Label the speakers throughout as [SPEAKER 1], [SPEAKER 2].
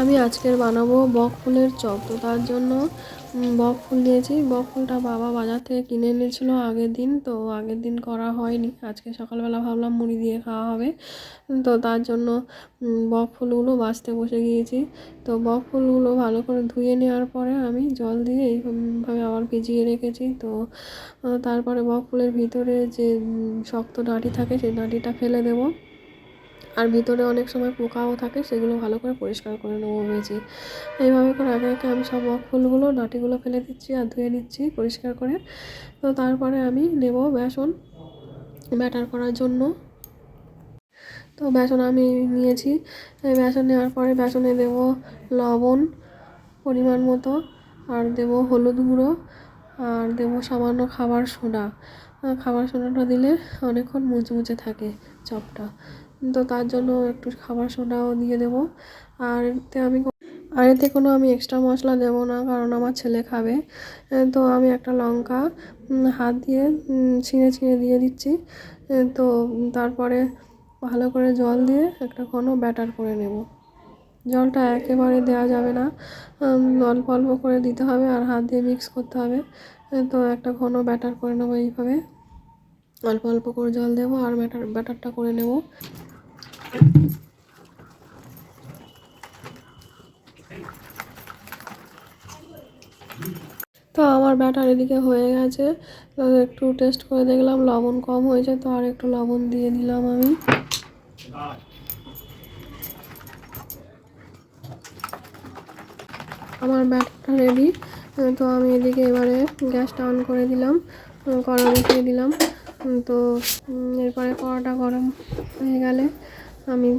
[SPEAKER 1] আমি আজকের বানাবো বক ফুলের চপ। তো তার জন্য বক ফুল নিয়েছি। বক ফুলটা বাবা বাজার থেকে কিনে এনেছিলো আগের দিন, তো আগের দিন করা হয়নি। আজকে সকালবেলা ভাবলাম মুড়ি দিয়ে খাওয়া হবে, তো তার জন্য বক ফুলগুলো বাছতে বসে গিয়েছি। তো বক ফুলগুলো ভালো করে ধুয়ে নেওয়ার পরে আমি জল দিয়ে এইভাবে আবার ভিজিয়ে রেখেছি। তো তারপরে বক ফুলের ভিতরে যে শক্ত ডাঁটি থাকে সেই ডাঁটিটা ফেলে দেবো, আর ভিতরে অনেক সময় পোকাও থাকে, সেগুলো ভালো করে পরিষ্কার করে নেবো ভেজে। এইভাবে করে একে একে আমি সব বক ফুলগুলো ডাঁটিগুলো ফেলে দিচ্ছি আর ধুয়ে নিচ্ছি পরিষ্কার করে। তো তারপরে আমি নেব বেসন ব্যাটার করার জন্য। তো বেসন আমি নিয়েছি। বেসন নেওয়ার পরে বেসনে দেব লবণ পরিমাণ মতো, আর দেব হলুদ গুঁড়ো, আর দেব সামান্য খাবার সোডা। খাবার সোডাটা দিলে অনেকক্ষণ মুচমুচে থাকে চপটা, তো তার জন্য একটু খাবার সোডাও দিয়ে দেবো। আর এতে কোনো আমি এক্সট্রা মশলা দেবো না, কারণ আমার ছেলে খাবে। তো আমি একটা লঙ্কা হাত দিয়ে ছিঁড়ে ছিঁড়ে দিয়ে দিচ্ছি। তো তারপরে ভালো করে জল দিয়ে একটা ঘন ব্যাটার করে নেব। জলটা একেবারে দেওয়া যাবে না, অল্প অল্প করে দিতে হবে আর হাত দিয়ে মিক্স করতে হবে। তো একটা ঘন ব্যাটার করে নেবো। এইভাবে অল্প অল্প করে জল দেবো আর ব্যাটারটা করে নেব। তো আমার ব্যাটার এদিকে হয়ে গেছে। তো একটু টেস্ট করে দেখলাম লবণ কম হয়েছে, তো আর একটু লবণ দিয়ে দিলাম আমি। আমার ব্যাটারটা রেডি। তো আমি এদিকে এবারে গ্যাসটা অন করে দিলাম, কড়া বসিয়ে দিলাম। তো এরপরে কড়াটা গরম হয়ে গেলে আমি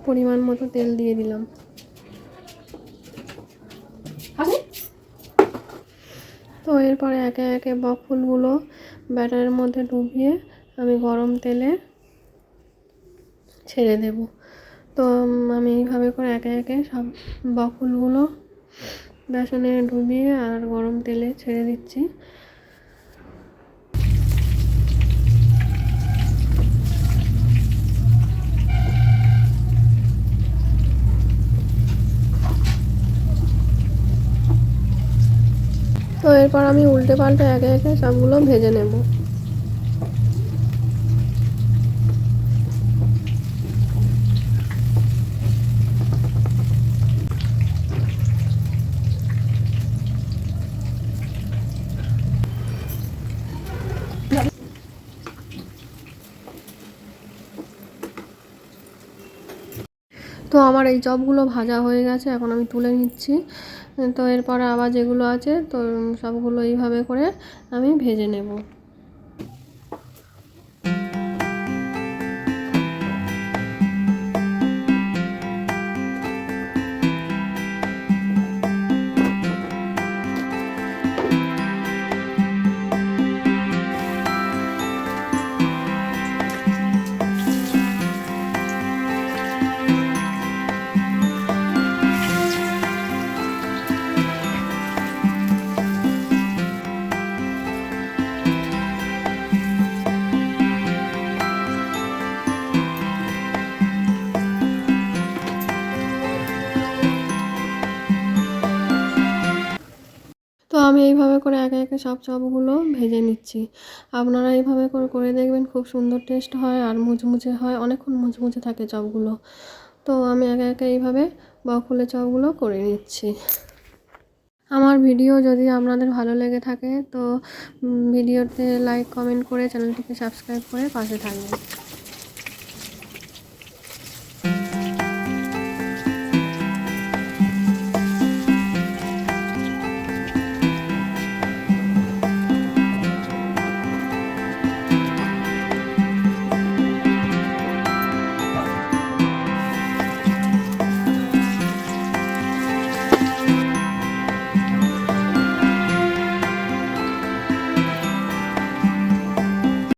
[SPEAKER 1] পরিমাণ মতো তেল দিয়ে দিলাম। তো এরপরে একে একে বক ফুলগুলো ব্যাটারের মধ্যে ডুবিয়ে আমি গরম তেলে ছেড়ে দেব। তো আমি এইভাবে করে একে একে সব বক ফুলগুলো বেসনে ডুবিয়ে আর গরম তেলে ছেড়ে দিচ্ছি। তো এরপর আমি উল্টে পাল্টে একে একে সবগুলো ভেজে নেব। তো আমার এই চপগুলো ভাজা হয়ে গেছে, এখন আমি তুলে নিচ্ছি। তো এরপরে আবার যেগুলো আছে তো সবগুলো এইভাবে করে আমি ভেজে নেব। তো আমি এইভাবে করে একে একে সব চপগুলো ভেজে নিচ্ছি। আপনারা এইভাবে করে করে দেখবেন, খুব সুন্দর টেস্ট হয় আর মুচমুচে হয়, অনেকক্ষণ মুচমুচে থাকে চপগুলো। তো আমি একে একে এইভাবে বক ফুলের চপগুলো করে নিচ্ছি। আমার ভিডিও যদি আপনাদের ভালো লেগে থাকে তো ভিডিওতে লাইক কমেন্ট করে চ্যানেলটিকে সাবস্ক্রাইব করে পাশে থাকবেন।